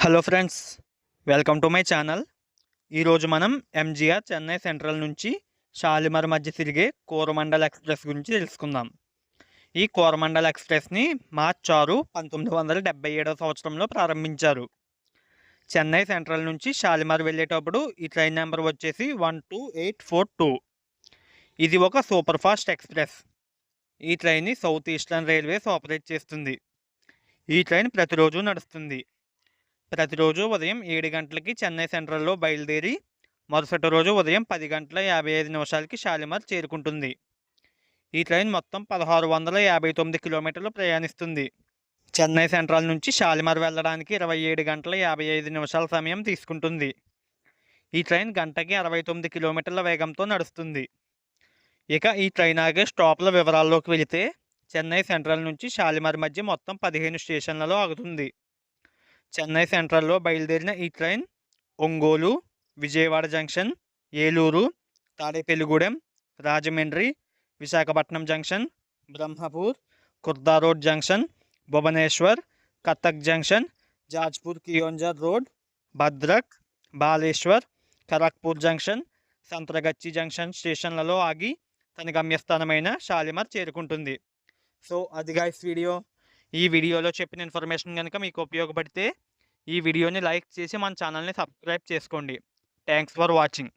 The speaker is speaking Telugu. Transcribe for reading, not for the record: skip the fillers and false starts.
Hello friends, welcome to my channel. ఈరోజు మనం ఎంజీఆర్ చెన్నై సెంట్రల్ నుంచి షాలిమార్ మధ్య తిరిగే కోరమండల్ ఎక్స్ప్రెస్ గురించి తెలుసుకుందాం. ఈ కోరమండల్ ఎక్స్ప్రెస్ని మార్చి 6, 1977 సంవత్సరంలో ప్రారంభించారు. చెన్నై సెంట్రల్ నుంచి షాలిమార్ వెళ్ళేటప్పుడు ఈ ట్రైన్ నెంబర్ వచ్చేసి 12842. ఇది ఒక సూపర్ ఫాస్ట్ ఎక్స్ప్రెస్. ఈ ట్రైన్ని సౌత్ ఈస్టర్న్ రైల్వేస్ ఆపరేట్ చేస్తుంది. ఈ ట్రైన్ ప్రతిరోజు నడుస్తుంది. ప్రతిరోజు ఉదయం 7 గంటలకి చెన్నై సెంట్రల్లో బయలుదేరి మరుసటి రోజు ఉదయం 10:55 షాలిమార్ చేరుకుంటుంది. ఈ ట్రైన్ మొత్తం 1659 కిలోమీటర్లు ప్రయాణిస్తుంది. చెన్నై సెంట్రల్ నుంచి షాలిమార్ వెళ్ళడానికి 27 గంటల 55 నిమిషాల సమయం తీసుకుంటుంది. ఈ ట్రైన్ గంటకి 69 కిలోమీటర్ల వేగంతో నడుస్తుంది. ఇక ఈ ట్రైన్ ఆగే స్టాప్ల వివరాల్లోకి వెళితే చెన్నై సెంట్రల్ నుంచి షాలిమార్ మధ్య మొత్తం 15 స్టేషన్లలో ఆగుతుంది. చెన్నై సెంట్రల్లో బయలుదేరిన ఈ train Ongole, Vijayawada junction, Eluru, Tadepalligudem, Rajahmundry, Visakhapatnam junction, Brahmapur, Khurda road junction, Bhubaneswar, Cuttack junction, Jajpur Keonjhar road, Bhadrak, Baleshwar, Kharagpur junction, Santragachi junction స్టేషన్లలో ఆగి తన గమ్యస్థానమైన షాలిమార్ చేరుకుంటుంది. సో అది గైస్ వీడియో. ఈ వీడియోలో చెప్పిన ఇన్ఫర్మేషన్ కనుక మీకు ఉపయోగపడితే ఈ వీడియోని లైక్ చేసి మన ఛానల్ని సబ్స్క్రైబ్ చేసుకోండి. Thanks for watching.